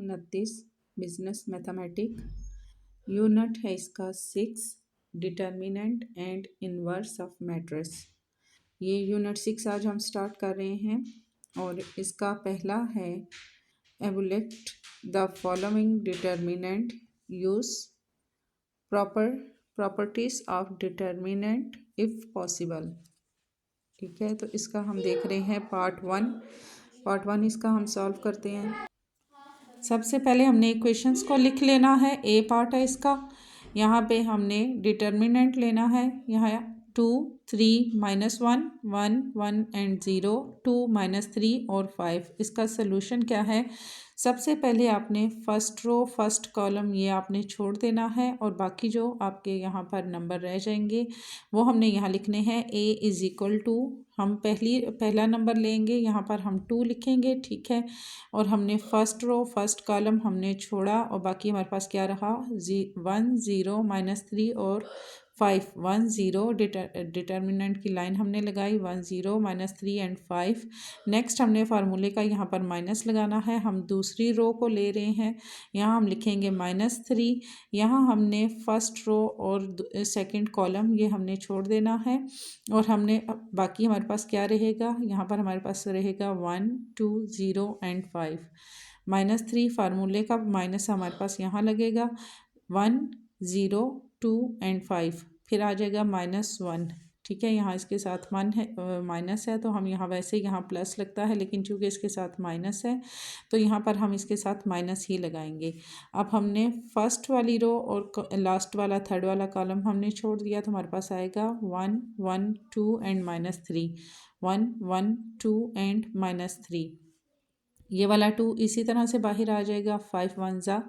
29 business mathematic unit है इसका 6 determinant and inverse of matrix. ये यूनिट 6 आज हम स्टार्ट कर रहे हैं और इसका पहला है evaluate the following determinant use properties of determinant if possible. ठीक है, तो इसका हम देख रहे हैं पार्ट वन इसका हम सॉल्व करते हैं। सबसे पहले हमने इक्वेशंस को लिख लेना है। ए पार्ट है इसका, यहाँ पे हमने डिटर्मिनेंट लेना है। यहाँ 2 3 -1 1 1 एंड 0 2 -3 और 5। इसका सलूशन क्या है? सबसे पहले आपने फर्स्ट रो फर्स्ट कॉलम ये आपने छोड़ देना है और बाकी जो आपके यहाँ पर नंबर रह जाएंगे वो हमने यहाँ लिखने हैं। ए इज़ इक्वल टू हम पहला नंबर लेंगे, यहाँ पर हम 2 लिखेंगे। ठीक है, और हमने फर्स्ट रो फर्स्ट कॉलम हमने छोड़ा और बाकी हमारे पास क्या रहा 1 0 -3 और 5 1 0 डिटर्मिनेंट की लाइन हमने लगाई 1 0 -3 एंड 5। नेक्स्ट हमने फार्मूले का यहाँ पर माइनस लगाना है। हम दूसरी रो को ले रहे हैं, यहाँ हम लिखेंगे -3। यहाँ हमने फर्स्ट रो और सेकंड कॉलम ये हमने छोड़ देना है और हमने बाकी हमारे पास क्या रहेगा, यहाँ पर हमारे पास रहेगा 1 2 0 एंड 5। -3 फार्मूले का माइनस हमारे पास यहाँ लगेगा 1 0 2 एंड 5, फिर आ जाएगा -1। ठीक है, यहाँ इसके साथ माइनस है तो हम यहाँ वैसे यहाँ प्लस लगता है, लेकिन चूँकि इसके साथ माइनस है तो यहाँ पर हम इसके साथ माइनस ही लगाएंगे। अब हमने फर्स्ट वाली रो और लास्ट वाला थर्ड वाला कॉलम हमने छोड़ दिया तो हमारे पास आएगा 1 1 2 एंड -3 1 1 2 एंड -3। ये वाला 2 इसी तरह से बाहर आ जाएगा। 5 1 ज़ा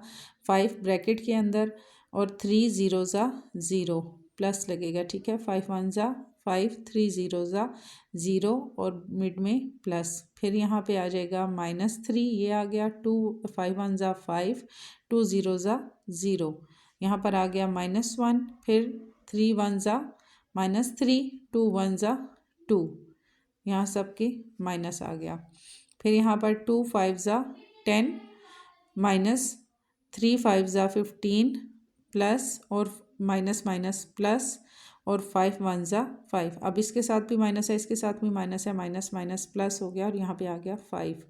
5 ब्रैकेट के अंदर और 3 0 ज़ा 0 प्लस लगेगा। ठीक है, 5 1 ज़ा 5 3 0 ज़ा 0 और मिड में प्लस, फिर यहाँ पे आ जाएगा -3 ये आ गया। 2 5 1 ज़ा 5 2 0 ज़ा 0, यहाँ पर आ गया -1, फिर 3 1 ज़ा -3 2 1 ज़ा 2, यहाँ सबके माइनस आ गया। फिर यहाँ पर 2 5 ज़ा 10 -3 5 ज़ा 15 प्लस और माइनस माइनस प्लस और 5 1 ज़ा 5। अब इसके साथ भी माइनस है, इसके साथ भी माइनस है, माइनस माइनस प्लस हो गया और यहाँ पे आ गया 5।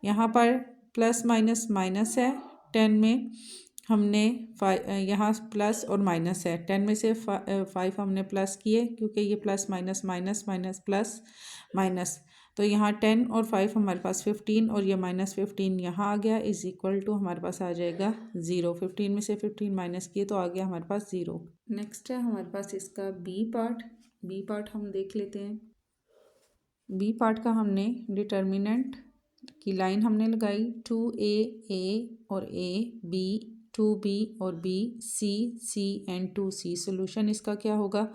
यहाँ पर प्लस माइनस माइनस है 10 में, हमने यहाँ प्लस और माइनस है 10 में से 5 हमने प्लस किए क्योंकि ये plus minus minus minus plus minus, तो यहाँ 10 और 5 हमारे पास 15 और ये -15 यहाँ आ गया इज इक्वल टू हमारे पास आ जाएगा 0। 15 में से 15 माइनस किए तो आ गया हमारे पास 0। नेक्स्ट है हमारे पास इसका बी पार्ट हम देख लेते हैं। बी पार्ट का हमने डिटर्मिनेंट की लाइन हमने लगाई 2a a और a b 2b और b c c and 2c। Solution इसका क्या होगा,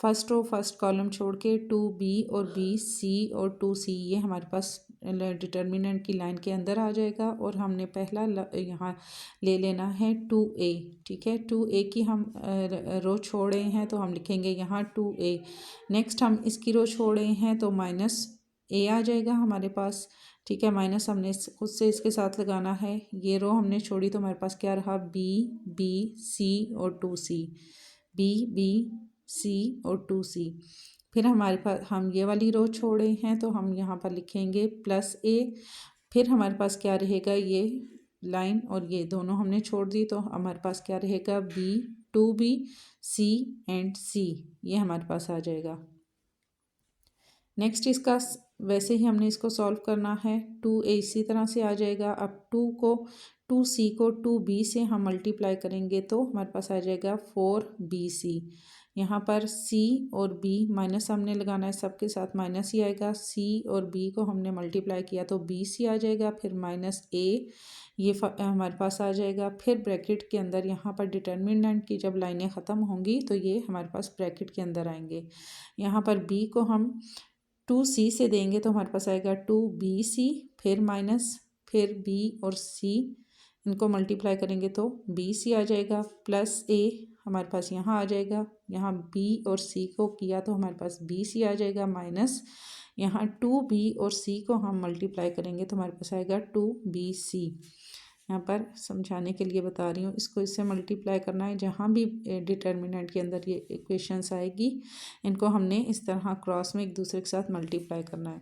फर्स्ट रो फर्स्ट कॉलम छोड़ के 2b और b c और 2c ये हमारे पास डिटर्मिनेंट की लाइन के अंदर आ जाएगा और हमने पहला यहाँ ले लेना है 2a। ठीक है, 2a की हम रो छोड़े हैं तो हम लिखेंगे यहाँ 2a। नेक्स्ट हम इसकी रो छोड़े हैं तो -a आ जाएगा हमारे पास। ठीक है, माइनस हमने खुद से इसके साथ लगाना है। ये रो हमने छोड़ी तो हमारे पास क्या रहा b b c और 2c b b c और 2c। फिर हमारे पास हम ये वाली रो छोड़े हैं तो हम यहाँ पर लिखेंगे +a। फिर हमारे पास क्या रहेगा, ये लाइन और ये दोनों हमने छोड़ दी तो हमारे पास क्या रहेगा b 2b c and c, ये हमारे पास आ जाएगा। नेक्स्ट इसका वैसे ही हमने इसको सॉल्व करना है। 2a इसी तरह से आ जाएगा। अब 2c को 2b से हम मल्टीप्लाई करेंगे तो हमारे पास आ जाएगा 4bc। यहाँ पर c और b माइनस हमने लगाना है, सबके साथ माइनस ही आएगा। c और b को हमने मल्टीप्लाई किया तो bc आ जाएगा, फिर -a ये हमारे पास आ जाएगा। फिर ब्रैकेट के अंदर यहाँ पर डिटर्मिनेंट की जब लाइनें ख़त्म होंगी तो ये हमारे पास ब्रैकेट के अंदर आएंगे। यहाँ पर b को हम 2c से देंगे तो हमारे पास आएगा 2bc, फिर माइनस फिर b और c इनको मल्टीप्लाई करेंगे तो bc आ जाएगा, +a हमारे पास यहाँ आ जाएगा। यहाँ b और c को किया तो हमारे पास bc आ जाएगा, माइनस यहाँ 2b और c को हम मल्टीप्लाई करेंगे तो हमारे पास आएगा 2bc। यहाँ पर समझाने के लिए बता रही हूँ। इसको इससे मल्टीप्लाई करना है, जहाँ भी डिटर्मिनेंट के अंदर ये इक्वेशंस आएगी इनको हमने इस तरह क्रॉस में एक दूसरे के साथ मल्टीप्लाई करना है।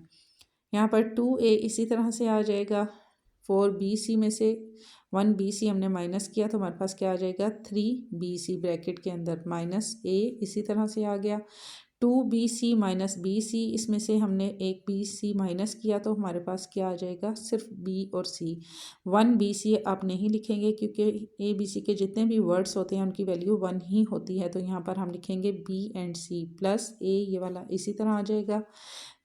यहाँ पर 2a इसी तरह से आ जाएगा। 4bc में से 1bc हमने माइनस किया तो हमारे पास क्या आ जाएगा 3bc ब्रैकेट के अंदर माइनस a इसी तरह से आ गया। 2bc माइनस bc इसमें से हमने एक bc माइनस किया तो हमारे पास क्या आ जाएगा सिर्फ b और c। 1bc आप नहीं लिखेंगे क्योंकि a b c के जितने भी वर्ड्स होते हैं उनकी वैल्यू 1 ही होती है, तो यहाँ पर हम लिखेंगे b and c plus a ये वाला इसी तरह आ जाएगा।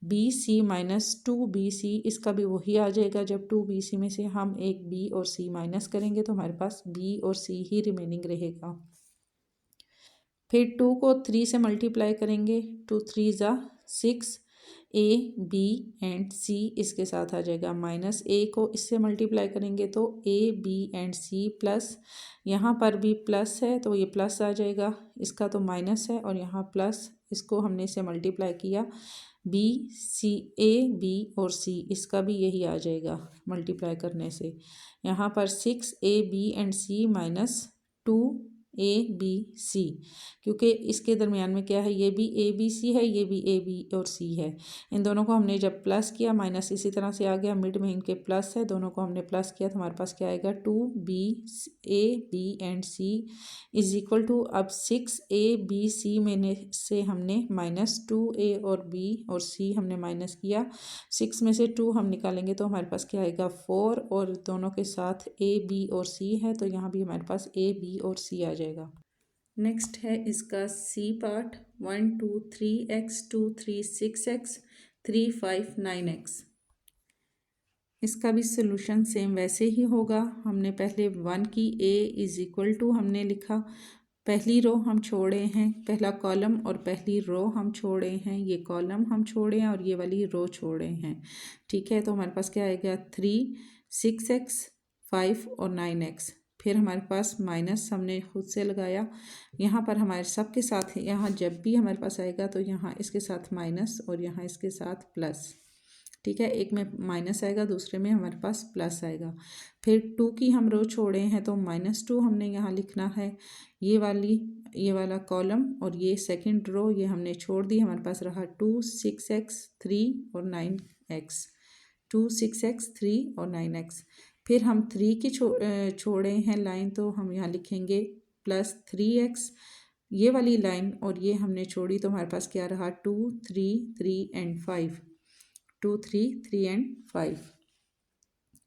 bc माइनस 2bc इसका भी वही आ जाएगा। जब 2bc में से हम एक b और c माइनस करेंगे तो हमारे पास b और c ही रिमेनिंग रहेगा। फिर 2 को 3 से मल्टीप्लाई करेंगे, 2 3 ज़ा 6 a b एंड c इसके साथ आ जाएगा। माइनस a को इससे मल्टीप्लाई करेंगे तो a b and c plus यहाँ पर भी प्लस है तो ये प्लस आ जाएगा, इसका तो माइनस है और यहाँ प्लस, इसको हमने इसे मल्टीप्लाई किया b c a b और c इसका भी यही आ जाएगा मल्टीप्लाई करने से। यहाँ पर 6 a b and c minus 2 a b c, क्योंकि इसके दरमियान में क्या है ये भी a b c है ये भी a b और c है। इन दोनों को हमने जब प्लस किया माइनस इसी तरह से आ गया, मिड में इनके प्लस है, दोनों को हमने प्लस किया तो हमारे पास क्या आएगा 2b a b and c is equal to, अब 6 a b c में से हमने माइनस 2a और b और c हमने माइनस किया, 6 में से 2 हम निकालेंगे तो हमारे पास क्या आएगा 4 और दोनों के साथ a b और c है तो यहाँ भी हमारे पास a b और c आ जाएगा। नेक्स्ट है इसका C part 1 2 3x 2 3 6x 3 5 9x। इसका भी सोल्यूशन सेम वैसे ही होगा। हमने पहले 1 की a इज इक्वल टू हमने लिखा, पहली रो हम छोड़े हैं, पहला कॉलम और पहली रो हम छोड़े हैं, ये कॉलम हम छोड़े हैं और ये वाली रो छोड़े हैं। ठीक है, तो हमारे पास क्या आएगा 3 6x 5 और 9x। फिर हमारे पास माइनस हमने खुद से लगाया, यहाँ पर हमारे सब के साथ यहाँ जब भी हमारे पास आएगा तो यहाँ इसके साथ माइनस और यहाँ इसके साथ प्लस। ठीक है, एक में माइनस आएगा दूसरे में हमारे पास प्लस आएगा। फिर 2 की हम रो छोड़े हैं तो -2 हमने यहाँ लिखना है, ये वाला कॉलम और ये सेकंड रो ये हमने छोड़ दी, हमारे पास रहा 2 6x 3 और 9x 2 6x 3 और 9x। फिर हम 3 की छोड़े हैं लाइन तो हम यहाँ लिखेंगे +3x ये वाली लाइन, और ये हमने छोड़ी तो हमारे पास क्या रहा 2 3 3 एंड 5 2 3 3 एंड 5।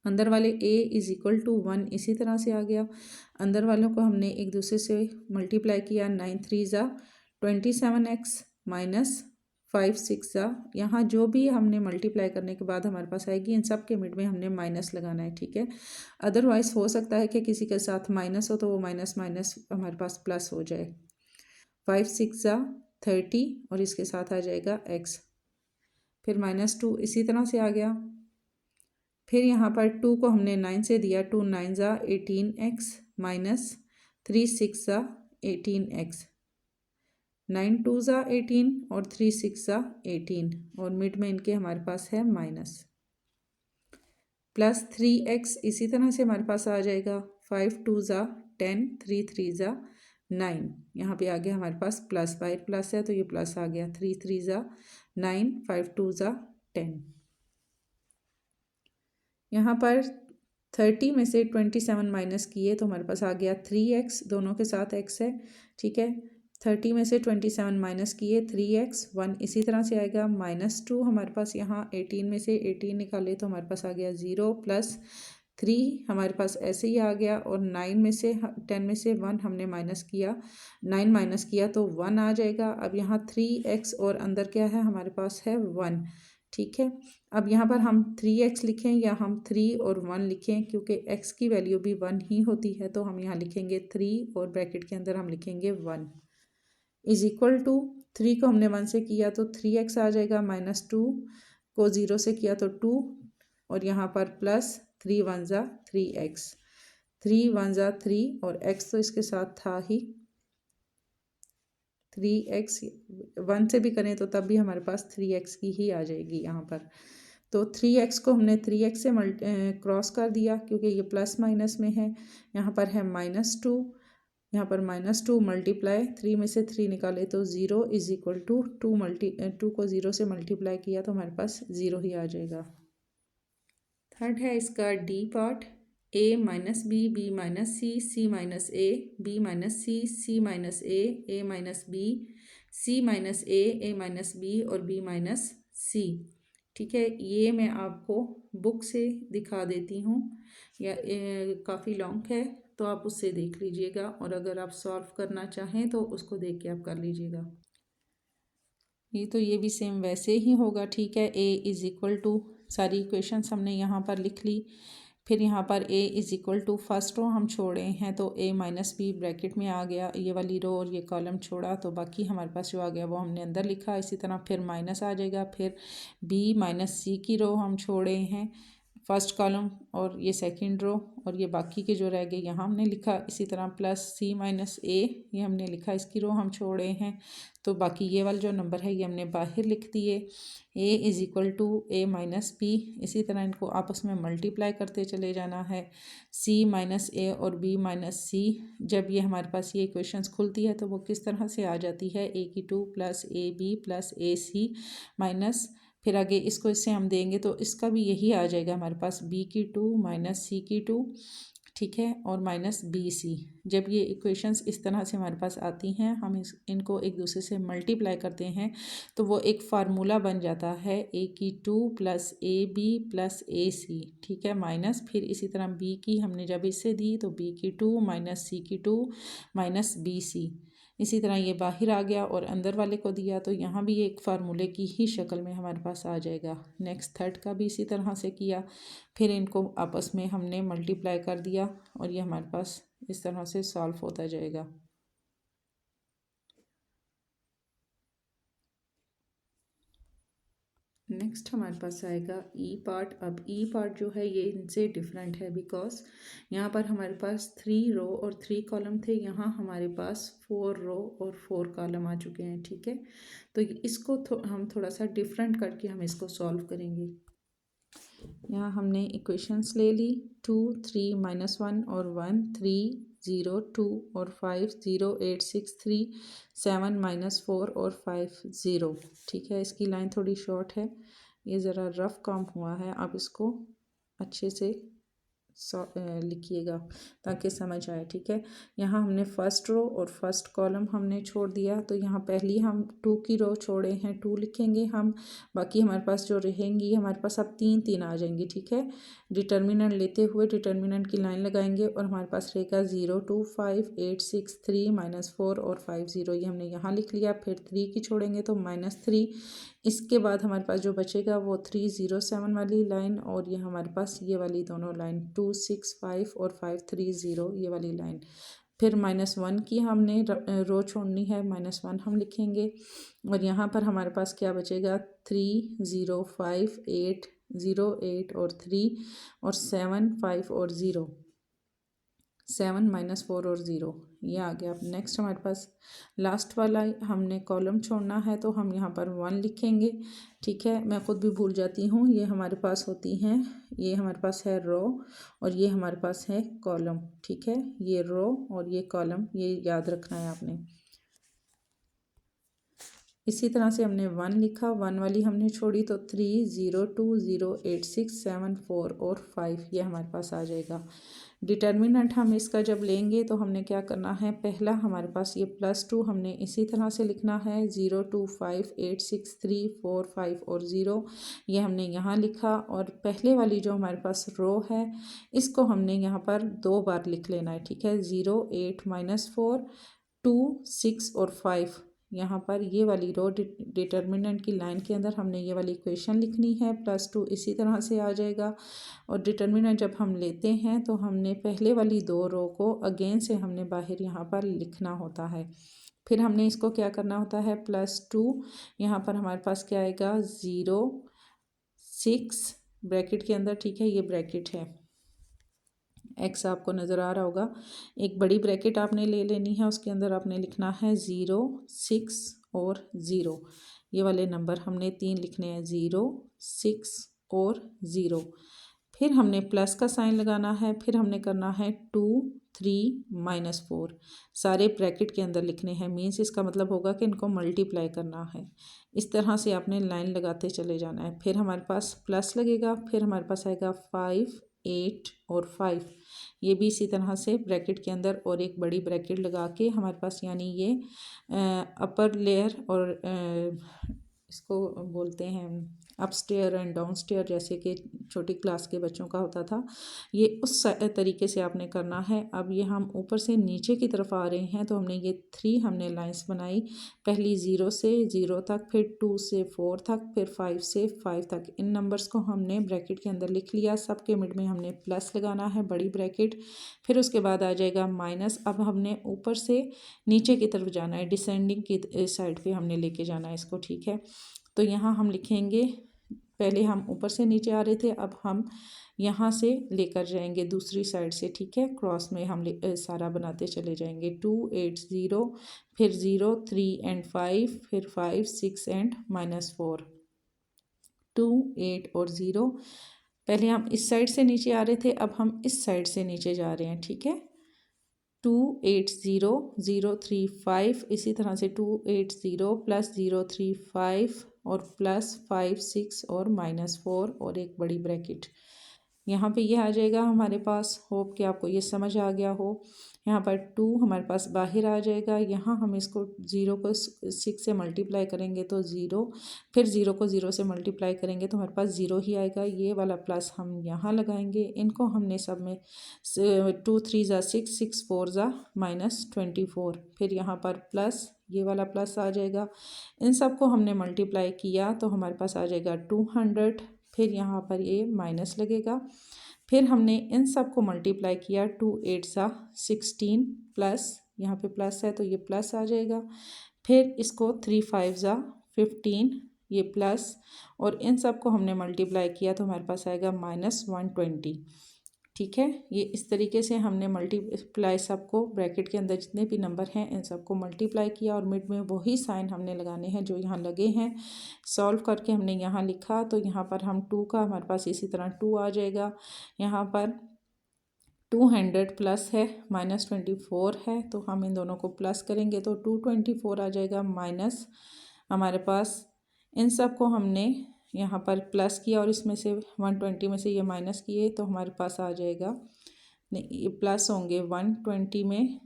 अंदर वाले a इज इक्वल टू 1 इसी तरह से आ गया। अंदर वालों को हमने एक दूसरे से मल्टीप्लाई किया, 9 3 ज़ा 27x माइनस 5 6 ज़ा, यहाँ जो भी हमने मल्टीप्लाई करने के बाद हमारे पास आएगी इन सब के मिड में हमने माइनस लगाना है। ठीक है, अदरवाइज हो सकता है कि किसी के साथ माइनस हो तो वो माइनस माइनस हमारे पास प्लस हो जाए। 5 6 ज़ा 30 और इसके साथ आ जाएगा x, फिर -2 इसी तरह से आ गया। फिर यहाँ पर 2 को हमने 9 से दिया, 2 9 ज़ा 18x माइनस 3 6 ज़ा 18x, 9 2 ज़ा 18 और 3 6 ज़ा 18 और मिड में इनके हमारे पास है माइनस, प्लस 3x इसी तरह से हमारे पास आ जाएगा। 5 2 ज़ा 10 3 3 ज़ा 9, यहाँ पे आ गया हमारे पास प्लस, बाहर प्लस है तो ये प्लस आ गया, 3 3 ज़ा 9 5 2 ज़ा 10। यहाँ पर 30 में से 27 माइनस किए तो हमारे पास आ गया 3x, दोनों के साथ x है। ठीक है, 30 में से 27 माइनस किए 3x 1 इसी तरह से आएगा, -2 हमारे पास यहाँ 18 में से 18 निकाले तो हमारे पास आ गया 0 प्लस 3 हमारे पास ऐसे ही आ गया, और 9 में से 10 में से 1 हमने माइनस किया, 9 माइनस किया तो 1 आ जाएगा। अब यहाँ 3x और अंदर क्या है हमारे पास है 1। ठीक है, अब यहाँ पर हम 3x लिखें या हम 3 और 1 लिखें, क्योंकि x की वैल्यू भी 1 ही होती है तो हम यहाँ लिखेंगे 3 और ब्रैकेट के अंदर हम लिखेंगे 1 इज इक्वल टू, 3 को हमने 1 से किया तो 3x आ जाएगा, -2 को 0 से किया तो 2 और यहाँ पर प्लस 3 1 ज़ा 3x, 3 1 ज़ा 3 और x तो इसके साथ था ही, 3x 1 से भी करें तो तब भी हमारे पास 3x की ही आ जाएगी यहाँ पर। तो 3x को हमने 3x से क्रॉस कर दिया क्योंकि ये प्लस माइनस में है। यहाँ पर है -2, यहाँ पर -2 मल्टीप्लाई 3 में से 3 निकाले तो 0 इज इक्वल टू 2 को 0 से मल्टीप्लाई किया तो हमारे पास 0 ही आ जाएगा। थर्ड है इसका D part, a minus B, B minus C, C minus A, B minus C, C minus A minus B, C minus A minus B और बी माइनस सी। ठीक है, ये मैं आपको बुक से दिखा देती हूँ या काफ़ी लॉन्ग है तो आप उससे देख लीजिएगा, और अगर आप सॉल्व करना चाहें तो उसको देख के आप कर लीजिएगा। ये भी सेम वैसे ही होगा। ठीक है, a इज़ इक्वल टू, सारी इक्वेशंस हमने यहाँ पर लिख ली। फिर यहाँ पर a is equal to first row हम छोड़े हैं तो a माइनस बी ब्रैकेट में आ गया, ये वाली रो और ये कॉलम छोड़ा तो बाकी हमारे पास जो आ गया वो हमने अंदर लिखा। इसी तरह फिर माइनस आ जाएगा, फिर b माइनस सी की रो हम छोड़े हैं फर्स्ट कॉलम और ये सेकंड रो, और ये बाकी के जो रह गए यहाँ हमने लिखा। इसी तरह प्लस सी माइनस ए, ये हमने लिखा, इसकी रो हम छोड़े हैं तो बाकी ये वाला जो नंबर है ये हमने बाहर लिख दिए। a is equal to a minus B, इसी तरह इनको आपस में मल्टीप्लाई करते चले जाना है। c माइनस ए और b माइनस सी, जब ये हमारे पास ये इक्वेशंस खुलती है तो वो किस तरह से आ जाती है, a की 2 plus A B plus A C minus, फिर आगे इसको इससे हम देंगे तो इसका भी यही आ जाएगा हमारे पास, b की 2 माइनस सी की 2, ठीक है, और माइनस बी सी। जब ये इक्वेशंस इस तरह से हमारे पास आती हैं, हम इनको एक दूसरे से मल्टीप्लाई करते हैं तो वो एक फार्मूला बन जाता है a की 2 plus A B plus A सी, ठीक है, माइनस फिर इसी तरह b की हमने जब इससे दी तो b की 2 माइनस सी की 2 माइनस बी सी। इसी तरह ये बाहर आ गया और अंदर वाले को दिया तो यहाँ भी एक फार्मूले की ही शक्ल में हमारे पास आ जाएगा। नेक्स्ट थर्ड का भी इसी तरह से किया, फिर इनको आपस में हमने मल्टीप्लाई कर दिया और ये हमारे पास इस तरह से सॉल्व होता जाएगा। नेक्स्ट हमारे पास आएगा ई पार्ट। अब ई पार्ट जो है ये इनसे डिफरेंट है बिकॉज यहाँ पर हमारे पास 3 रो और 3 कॉलम थे, यहाँ हमारे पास 4 रो और 4 कॉलम आ चुके हैं। ठीक है, तो इसको हम थोड़ा सा डिफरेंट करके हम इसको सॉल्व करेंगे। यहाँ हमने इक्वेशंस ले ली 2 3 -1 और 1 3 0 2 और 5 0 8 6 3 7 -4 और 5 0। ठीक है, इसकी लाइन थोड़ी शॉर्ट है, ये ज़रा रफ काम हुआ है, आप इसको अच्छे से लिखिएगा ताकि समझ आए। ठीक है, यहाँ हमने फर्स्ट रो और फर्स्ट कॉलम हमने छोड़ दिया तो यहाँ पहली हम 2 की रो छोड़े हैं, 2 लिखेंगे हम, बाकी हमारे पास जो रहेंगी हमारे पास अब 3 3 आ जाएंगी। ठीक है, डिटर्मिनेंट लेते हुए डिटर्मिनेंट की लाइन लगाएंगे और हमारे पास रहेगा 0 2 5 8 6 3 -4 और 5 0, ये हमने यहाँ लिख लिया। फिर 3 की छोड़ेंगे तो -3, इसके बाद हमारे पास जो बचेगा वो 3 0 7 वाली लाइन और ये हमारे पास ये वाली दोनों लाइन 2 6 5 और 5 3 0 ये वाली लाइन। फिर -1 की हमने रो छोड़नी है, -1 हम लिखेंगे और यहाँ पर हमारे पास क्या बचेगा 3 0 5 8 0 8 और 3 और 7 5 और 0, 7 -4 और 0 ये आ गया। नेक्स्ट हमारे पास लास्ट वाला हमने कॉलम छोड़ना है तो हम यहाँ पर 1 लिखेंगे। ठीक है, मैं ख़ुद भी भूल जाती हूँ, ये हमारे पास होती हैं, ये हमारे पास है रो और ये हमारे पास है कॉलम। ठीक है, ये रो और ये कॉलम, ये याद रखना है आपने। इसी तरह से हमने 1 लिखा, 1 वाली हमने छोड़ी तो 3 0 2 0 8 6 7 4 और 5 ये हमारे पास आ जाएगा। डिटर्मिनेंट हम इसका जब लेंगे तो हमने क्या करना है, पहला हमारे पास ये +2 हमने इसी तरह से लिखना है, 0 2 5 8 6 3 4 5 और 0 ये हमने यहाँ लिखा। और पहले वाली जो हमारे पास रो है इसको हमने यहाँ पर 2 बार लिख लेना है। ठीक है, 0 8 -4 2 6 और 5, यहाँ पर ये वाली रो डिटर्मिनेंट की लाइन के अंदर हमने ये वाली इक्वेशन लिखनी है, +2 इसी तरह से आ जाएगा। और डिटर्मिनेंट जब हम लेते हैं तो हमने पहले वाली 2 रो को अगेन से हमने बाहर यहाँ पर लिखना होता है। फिर हमने इसको क्या करना होता है, +2 यहाँ पर हमारे पास क्या आएगा 0 6 ब्रैकेट के अंदर। ठीक है, ये ब्रैकेट है, एक्स आपको नज़र आ रहा होगा, एक बड़ी ब्रैकेट आपने ले लेनी है, उसके अंदर आपने लिखना है 0 6 और 0 ये वाले नंबर हमने 3 लिखने हैं, 0 6 और 0। फिर हमने प्लस का साइन लगाना है, फिर हमने करना है 2 3 -4, सारे ब्रैकेट के अंदर लिखने हैं। मीन्स इसका मतलब होगा कि इनको मल्टीप्लाई करना है। इस तरह से आपने लाइन लगाते चले जाना है। फिर हमारे पास प्लस लगेगा, फिर हमारे पास आएगा 5 8 और 5, ये भी इसी तरह से ब्रैकेट के अंदर और एक बड़ी ब्रैकेट लगा के हमारे पास, यानी ये अपर लेयर और इसको बोलते हैं अपस्टेयर एंड डाउनस्टेयर, जैसे कि छोटी क्लास के बच्चों का होता था, ये उस तरीके से आपने करना है। अब ये हम ऊपर से नीचे की तरफ आ रहे हैं, तो हमने ये 3 हमने लाइंस बनाई। पहली 0 से 0 तक, फिर 2 से 4 तक, फिर 5 से 5 तक। इन नंबर्स को हमने ब्रैकेट के अंदर लिख लिया। सबके मिड में हमने प्लस लगाना है, बड़ी ब्रैकेट। फिर उसके बाद आ जाएगा माइनस। अब हमने ऊपर से नीचे की तरफ जाना है, डिसेंडिंग की साइड पे हमने लेके जाना है इसको, ठीक है। तो यहाँ हम लिखेंगे, पहले हम ऊपर से नीचे आ रहे थे, अब हम यहाँ से लेकर जाएंगे दूसरी साइड से, ठीक है। क्रॉस में हम सारा बनाते चले जाएंगे। 2 8 0, फिर 0 3 एंड 5, फिर 5 6 एंड -4, 2 8 और 0। पहले हम इस साइड से नीचे आ रहे थे, अब हम इस साइड से नीचे जा रहे हैं, ठीक है। 2 8 0 0 3 5, इसी तरह से 2 8 0 प्लस 0 3 5 और प्लस 5 6 और -4 और एक बड़ी ब्रैकेट। यहाँ पे ये आ जाएगा हमारे पास। होप कि आपको ये समझ आ गया हो। यहाँ पर 2 हमारे पास बाहर आ जाएगा। यहाँ हम इसको 0 को 6 से मल्टीप्लाई करेंगे तो 0, फिर 0 को 0 से मल्टीप्लाई करेंगे तो हमारे पास 0 ही आएगा। ये वाला प्लस हम यहाँ लगाएंगे। इनको हमने सब में 2 3 ज़ा 6 6 4 ज़ा -24, फिर यहाँ पर प्लस, ये वाला प्लस आ जाएगा। इन सब को हमने मल्टीप्लाई किया तो हमारे पास आ जाएगा 200। फिर यहाँ पर ये माइनस लगेगा। फिर हमने इन सब को मल्टीप्लाई किया, 2 8 ज़ा 16 प्लस, यहाँ पे प्लस है तो ये प्लस आ जाएगा। फिर इसको 3 5 ज़ा 15, ये प्लस, और इन सब को हमने मल्टीप्लाई किया तो हमारे पास आएगा -120, ठीक है। ये इस तरीके से हमने मल्टीप्लाई सबको, ब्रैकेट के अंदर जितने भी नंबर हैं इन सबको मल्टीप्लाई किया और मिड में वही साइन हमने लगाने हैं जो यहाँ लगे हैं। सॉल्व करके हमने यहाँ लिखा तो यहाँ पर हम 2 का हमारे पास इसी तरह 2 आ जाएगा। यहाँ पर 200 प्लस है, -24 है, तो हम इन दोनों को प्लस करेंगे तो 224 आ जाएगा। माइनस हमारे पास इन सब को हमने यहाँ पर प्लस किया और इसमें से 120 में से ये माइनस किए तो हमारे पास आ जाएगा, नहीं ये प्लस होंगे 120 में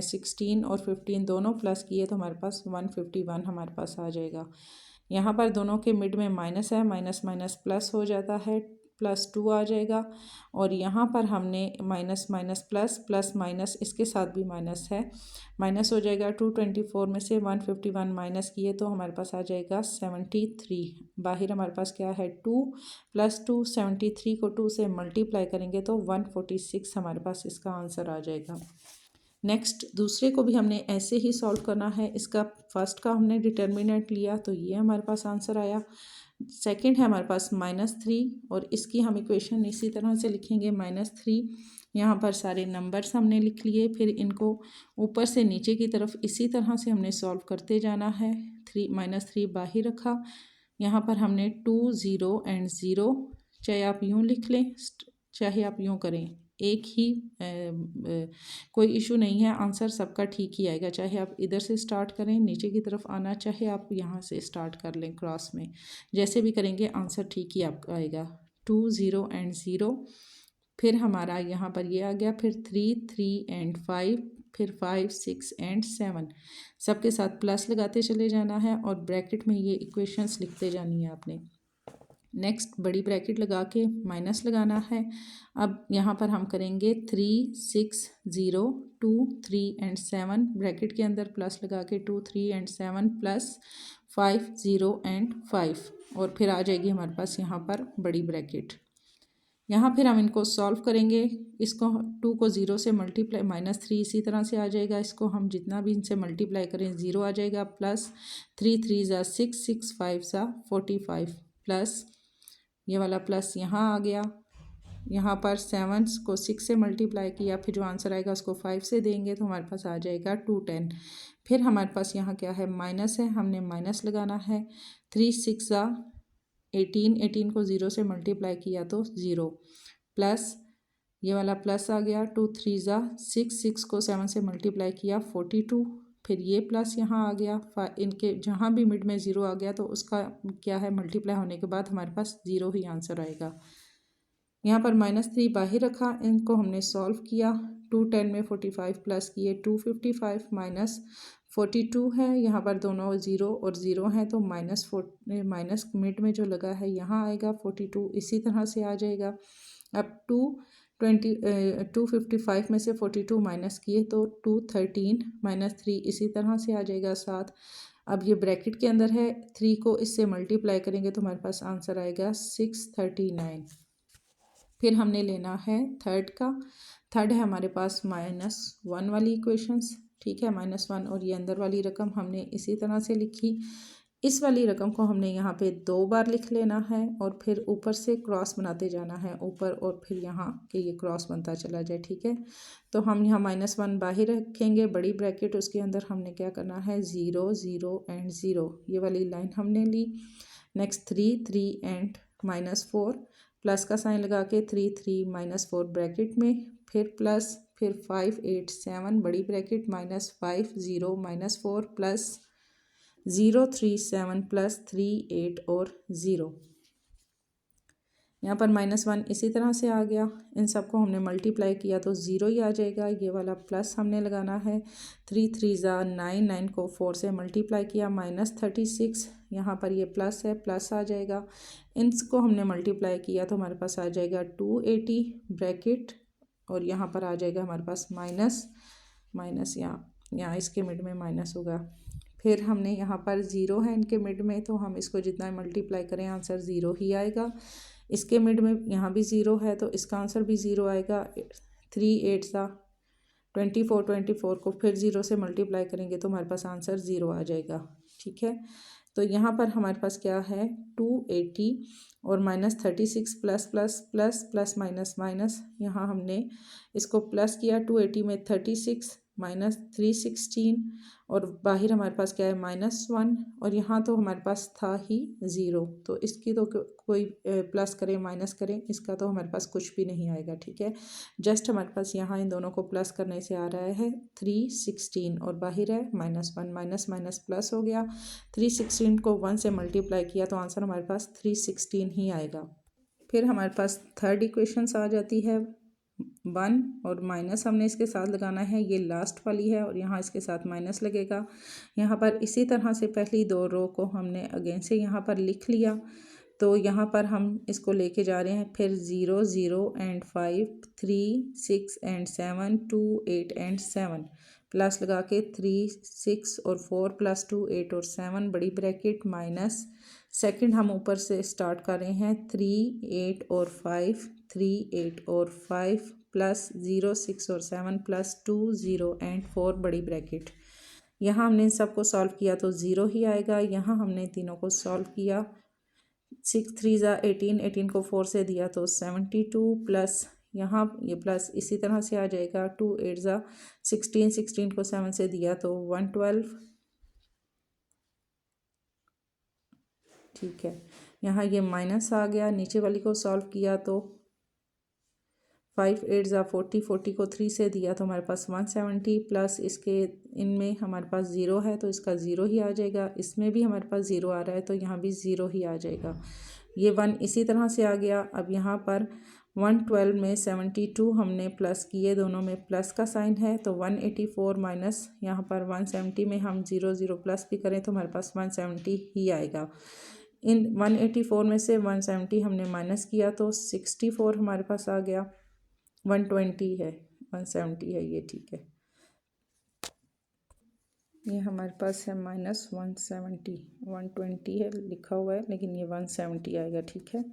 16 और 15 दोनों प्लस किए तो हमारे पास 151 हमारे पास आ जाएगा। यहाँ पर दोनों के मिड में माइनस है, माइनस माइनस प्लस हो जाता है, +2 आ जाएगा। और यहाँ पर हमने minus minus plus, plus minus इसके साथ भी माइनस है, माइनस हो जाएगा। 224 में से 151 माइनस किए तो हमारे पास आ जाएगा 73। बाहर हमारे पास क्या है 2 + 2, 73 को 2 से मल्टीप्लाई करेंगे तो 146 हमारे पास इसका आंसर आ जाएगा। नेक्स्ट दूसरे को भी हमने ऐसे ही सॉल्व करना है। इसका फर्स्ट का हमने डिटर्मिनेंट लिया तो ये हमारे पास आंसर आया। सेकंड है हमारे पास -3 और इसकी हम इक्वेशन इसी तरह से लिखेंगे -3। यहाँ पर सारे नंबर्स हमने लिख लिए, फिर इनको ऊपर से नीचे की तरफ इसी तरह से हमने सॉल्व करते जाना है। -3 बाहर रखा। यहाँ पर हमने 2 0 एंड 0, चाहे आप यूँ लिख लें चाहे आप यूँ करें, एक ही कोई इशू नहीं है, आंसर सबका ठीक ही आएगा। चाहे आप इधर से स्टार्ट करें नीचे की तरफ आना, चाहे आप यहाँ से स्टार्ट कर लें क्रॉस में, जैसे भी करेंगे आंसर ठीक ही आपका आएगा। 2 0 एंड 0, फिर हमारा यहाँ पर ये आ गया, फिर 3 3 एंड 5, फिर 5 6 एंड 7, सबके साथ प्लस लगाते चले जाना है और ब्रैकेट में ये इक्वेशंस लिखते जानी है आपने। नेक्स्ट बड़ी ब्रैकेट लगा के माइनस लगाना है। अब यहाँ पर हम करेंगे 3 6 0 2 3 एंड 7, ब्रैकेट के अंदर प्लस लगा के 2 3 एंड 7 प्लस 5 0 एंड 5, और फिर आ जाएगी हमारे पास यहाँ पर बड़ी ब्रैकेट। यहाँ फिर हम इनको सॉल्व करेंगे। इसको 2 को 0 से मल्टीप्लाई, -3 इसी तरह से आ जाएगा। इसको हम जितना भी इनसे मल्टीप्लाई करें 0 आ जाएगा। प्लस 3 3 ज़ा 6 6 5 ज़ा 45, प्लस ये वाला प्लस यहाँ आ गया। यहाँ पर 7 को 6 से मल्टीप्लाई किया, फिर जो आंसर आएगा उसको 5 से देंगे तो हमारे पास आ जाएगा 210। फिर हमारे पास यहाँ क्या है, माइनस है, हमने माइनस लगाना है। 3 6 ज़ा 18 को 0 से मल्टीप्लाई किया तो 0 प्लस ये वाला प्लस आ गया 2 3 ज़ा 6 को 7 से मल्टीप्लाई किया 42 फिर ये प्लस यहाँ आ गया इनके जहाँ भी मिड में 0 आ गया तो उसका क्या है मल्टीप्लाई होने के बाद हमारे पास 0 ही आंसर आएगा। यहाँ पर -3 बाहर रखा, इनको हमने सॉल्व किया 2 10 में 45 प्लस किए 255 माइनस 42 है, यहाँ पर दोनों 0 और 0 हैं तो माइनस मिड में जो लगा है यहाँ आएगा 42 इसी तरह से आ जाएगा। अब 255 में से 42 माइनस किए तो 213 -3 इसी तरह से आ जाएगा 7। अब ये ब्रैकेट के अंदर है, 3 को इससे मल्टीप्लाई करेंगे तो हमारे पास आंसर आएगा 639। फिर हमने लेना है थर्ड है हमारे पास -1 वाली इक्वेशंस, ठीक है -1 और ये अंदर वाली रकम हमने इसी तरह से लिखी। इस वाली रकम को हमने यहाँ पे 2 बार लिख लेना है और फिर ऊपर से क्रॉस बनाते जाना है ऊपर और फिर यहाँ कि ये क्रॉस बनता चला जाए, ठीक है। तो हम यहाँ -1 बाहर रखेंगे बड़ी ब्रैकेट, उसके अंदर हमने क्या करना है 0 0 एंड 0 ये वाली लाइन हमने ली। नेक्स्ट 3 3 एंड -4 प्लस का साइन लगा के 3 3 -4 ब्रैकेट में फिर प्लस फिर 5 8 7 बड़ी ब्रैकेट -5 0 -4 प्लस 0 3 7 प्लस 3 8 और 0। यहाँ पर -1 इसी तरह से आ गया, इन सबको हमने मल्टीप्लाई किया तो 0 ही आ जाएगा। ये वाला प्लस हमने लगाना है 3 3 ज़ा 9 9 को 4 से मल्टीप्लाई किया -36 यहाँ पर ये प्लस है प्लस आ जाएगा। इनको हमने मल्टीप्लाई किया तो हमारे पास आ जाएगा 280 ब्रैकेट और यहाँ पर आ जाएगा हमारे पास माइनस यहाँ इसके मिड में माइनस होगा। फिर हमने यहाँ पर 0 है इनके मिड में तो हम इसको जितना मल्टीप्लाई करें आंसर 0 ही आएगा। इसके मिड में यहाँ भी 0 है तो इसका आंसर भी 0 आएगा। 3 8 सा 24 को फिर 0 से मल्टीप्लाई करेंगे तो हमारे पास आंसर 0 आ जाएगा, ठीक है। तो यहाँ पर हमारे पास क्या है 280 और -36 plus plus plus plus minus minus, यहाँ हमने इसको प्लस किया 280 में 36 -316 और बाहर हमारे पास क्या है -1 और यहाँ तो हमारे पास था ही 0 तो इसकी तो कोई प्लस करें माइनस करें इसका तो हमारे पास कुछ भी नहीं आएगा, ठीक है। जस्ट हमारे पास यहाँ इन दोनों को प्लस करने से आ रहा है 316 और बाहर है -1 माइनस माइनस प्लस हो गया। 316 को 1 से मल्टीप्लाई किया तो आंसर हमारे पास 316 ही आएगा। फिर हमारे पास थर्ड इक्वेशंस आ जाती है 1 और माइनस हमने इसके साथ लगाना है, ये लास्ट वाली है और यहाँ इसके साथ माइनस लगेगा। यहाँ पर इसी तरह से पहली 2 रो को हमने अगेन से यहाँ पर लिख लिया तो यहाँ पर हम इसको लेके जा रहे हैं। फिर 0 0 एंड 5 3 6 एंड 7 2 8 एंड 7 प्लस लगा के 3 6 और 4 प्लस 2 8 और 7 बड़ी ब्रैकेट माइनस सेकंड हम ऊपर से स्टार्ट कर रहे हैं 3 8 और 5 3 8 और 5 प्लस 0 6 और 7 प्लस 2 0 एंड 4 बड़ी ब्रैकेट। यहाँ हमने इन सबको सॉल्व किया तो 0 ही आएगा। यहाँ हमने तीनों को सॉल्व किया 6 3 ज़ा 18 18 को 4 से दिया तो 72 प्लस यहाँ ये प्लस इसी तरह से आ जाएगा 2 8 ज़ा 16 16 को 7 से दिया तो 112, ठीक है। यहाँ ये माइनस आ गया, नीचे वाली को सॉल्व किया तो 5 8 ज़ा 40 40 को 3 से दिया तो हमारे पास 170 प्लस इसके इनमें हमारे पास 0 है तो इसका 0 ही आ जाएगा। इसमें भी हमारे पास 0 आ रहा है तो यहाँ भी 0 ही आ जाएगा। ये 1 इसी तरह से आ गया। अब यहाँ पर 112 में 72 हमने प्लस किए, दोनों में प्लस का साइन है तो 184 माइनस यहाँ पर 170 में हम 0 0 प्लस भी करें तो हमारे पास 170 ही आएगा। इन 184 में से 170 हमने माइनस किया तो 64 हमारे पास आ गया। 120 है 170 है ये, ठीक है। ये हमारे पास है -170 120 है लिखा हुआ है लेकिन ये 170 आएगा, ठीक है।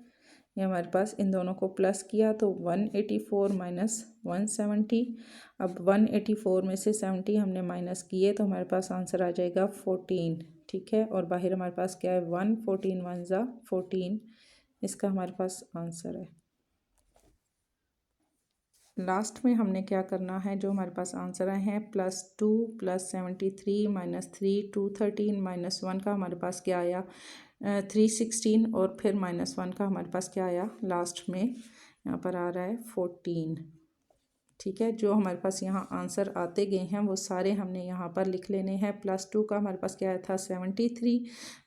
ये हमारे पास इन दोनों को प्लस किया तो 184 माइनस 170। अब 184 में से 70 हमने माइनस किए तो हमारे पास आंसर आ जाएगा 14, ठीक है। और बाहर हमारे पास क्या है 1 14 1 ज़ा 14, इसका हमारे पास आंसर है। लास्ट में हमने क्या करना है, जो हमारे पास आंसर आए हैं +2 +73 -3 213 -1 का हमारे पास क्या आया 316 और फिर -1 का हमारे पास क्या आया लास्ट में, यहाँ पर आ रहा है 14। ठीक है, जो हमारे पास यहाँ आंसर आते गए हैं वो सारे हमने यहाँ पर लिख लेने हैं। +2 का हमारे पास क्या आया था 73,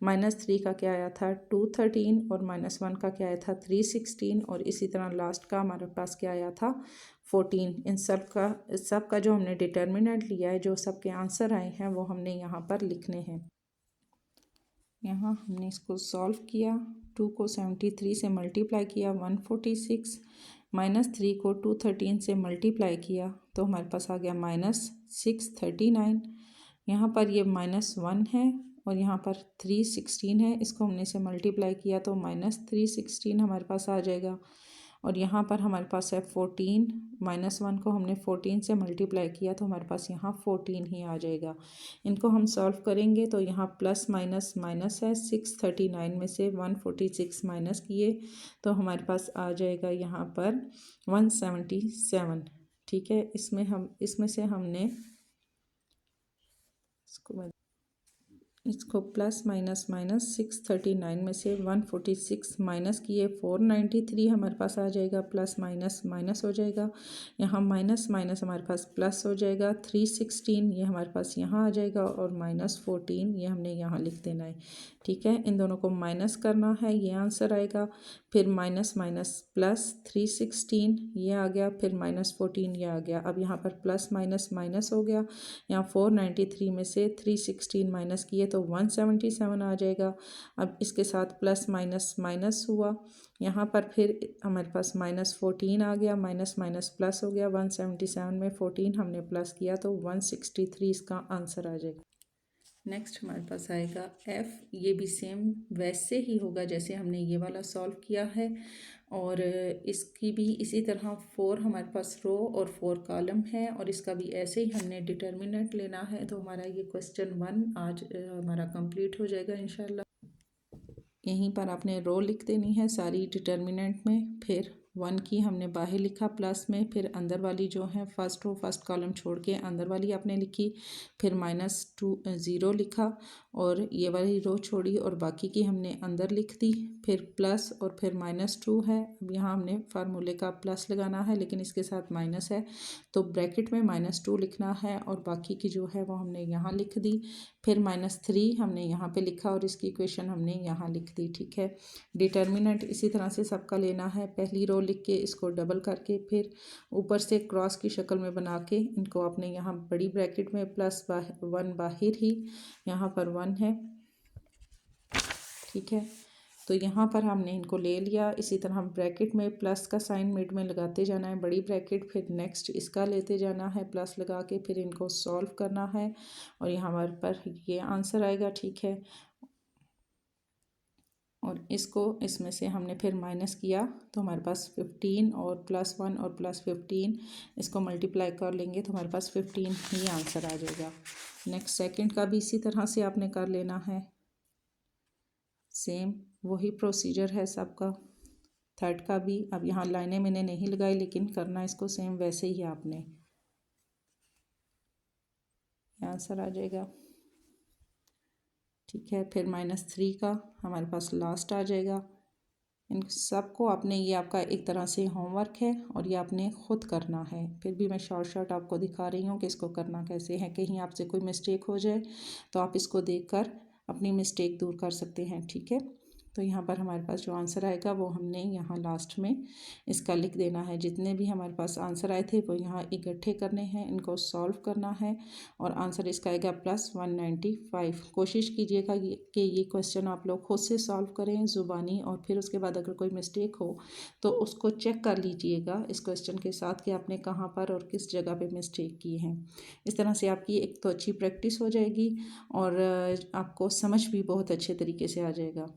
-3 का क्या आया था 213 और -1 का क्या आया था 316 और इसी तरह लास्ट का हमारे पास क्या आया था 14। इन सब का जो हमने डिटर्मिनेंट लिया है, जो सबके आंसर आए हैं वो हमने यहाँ पर लिखने हैं। यहाँ हमने इसको सॉल्व किया। 2 को 73 से मल्टीप्लाई किया 146, -3 को 213 से मल्टीप्लाई किया तो हमारे पास आ गया -639। यहाँ पर ये -1 है और यहाँ पर 316 है, इसको हमने से मल्टीप्लाई किया तो -316 हमारे पास आ जाएगा। और यहाँ पर हमारे पास है 14, -1 को हमने 14 से मल्टीप्लाई किया तो हमारे पास यहाँ 14 ही आ जाएगा। इनको हम सॉल्व करेंगे तो यहाँ प्लस माइनस माइनस है, 639 में से 146 माइनस किए तो हमारे पास आ जाएगा यहाँ पर 177। ठीक है, इसमें से हमने इसको प्लस माइनस माइनस 639 में से 146 माइनस किए 493 हमारे पास आ जाएगा। प्लस माइनस माइनस हो जाएगा, यहाँ माइनस माइनस हमारे पास प्लस हो जाएगा। 316 ये हमारे पास यहाँ आ जाएगा और -14 ये हमने यहाँ लिख देना है। ठीक है, इन दोनों को माइनस करना है, ये आंसर आएगा। फिर माइनस माइनस प्लस 316 ये आ गया, फिर -14 ये आ गया। अब यहाँ पर प्लस माइनस माइनस हो गया, यहाँ 493 में से 316 माइनस किए तो 177 आ जाएगा। अब इसके साथ प्लस माइनस माइनस हुआ, यहाँ पर फिर हमारे पास -14 आ गया, माइनस माइनस प्लस हो गया। 177 में 14 हमने प्लस किया तो 163 इसका आंसर आ जाएगा। नेक्स्ट हमारे पास आएगा F। ये भी सेम वैसे ही होगा जैसे हमने ये वाला सॉल्व किया है और इसकी भी इसी तरह 4 हमारे पास रो और 4 कॉलम है और इसका भी ऐसे ही हमने डिटर्मिनेंट लेना है। तो हमारा ये क्वेश्चन 1 आज हमारा कंप्लीट हो जाएगा इंशाल्लाह। यहीं पर आपने रो लिख देनी है सारी डिटर्मिनेंट में, फिर 1 की हमने बाहर लिखा प्लस में, फिर अंदर वाली जो है फर्स्ट रो फर्स्ट कॉलम छोड़ के अंदर वाली आपने लिखी, फिर -0 लिखा और ये वाली रो छोड़ी और बाकी की हमने अंदर लिख दी, फिर प्लस और फिर -2 है। अब यहाँ हमने फार्मूले का प्लस लगाना है लेकिन इसके साथ माइनस है तो ब्रैकेट में -2 लिखना है और बाकी की जो है वो हमने यहाँ लिख दी। फिर -3 हमने यहाँ पे लिखा और इसकी इक्वेशन हमने यहाँ लिख दी। ठीक है, डिटर्मिनेंट इसी तरह से सबका लेना है। पहली रो लिख के इसको डबल करके फिर ऊपर से क्रॉस की शक्ल में बना के इनको आपने यहाँ बड़ी ब्रैकेट में +1 बाहर ही, यहाँ पर 1 है। ठीक है, तो यहाँ पर हमने इनको ले लिया। इसी तरह हम ब्रैकेट में प्लस का साइन मिड में लगाते जाना है, बड़ी ब्रैकेट, फिर नेक्स्ट इसका लेते जाना है प्लस लगा के, फिर इनको सॉल्व करना है और यहाँ हमारे पर ये आंसर आएगा। ठीक है, और इसको इसमें से हमने फिर माइनस किया तो हमारे पास 15 और +1 और +15 इसको मल्टीप्लाई कर लेंगे तो हमारे पास 15 ही आंसर आ जाएगा। नेक्स्ट सेकंड का भी इसी तरह से आपने कर लेना है, सेम वही प्रोसीजर है सबका। थर्ड का भी, अब यहाँ लाइनें मैंने नहीं लगाई लेकिन करना इसको सेम वैसे ही आपने, आंसर आ जाएगा। ठीक है, फिर -3 का हमारे पास लास्ट आ जाएगा। इन सबको आपने, ये आपका एक तरह से होमवर्क है और ये आपने ख़ुद करना है। फिर भी मैं शॉर्ट आपको दिखा रही हूँ कि इसको करना कैसे है, कहीं आपसे कोई मिस्टेक हो जाए तो आप इसको देखकर अपनी मिस्टेक दूर कर सकते हैं। ठीक है, तो यहाँ पर हमारे पास जो आंसर आएगा वो हमने यहाँ लास्ट में इसका लिख देना है। जितने भी हमारे पास आंसर आए थे वो यहाँ इकट्ठे करने हैं, इनको सॉल्व करना है और आंसर इसका आएगा +195। कोशिश कीजिएगा कि ये क्वेश्चन आप लोग खुद से सॉल्व करें ज़ुबानी, और फिर उसके बाद अगर कोई मिस्टेक हो तो उसको चेक कर लीजिएगा इस क्वेश्चन के साथ कि आपने कहाँ पर और किस जगह पर मिस्टेक की है। इस तरह से आपकी एक तो अच्छी प्रैक्टिस हो जाएगी और आपको समझ भी बहुत अच्छे तरीके से आ जाएगा।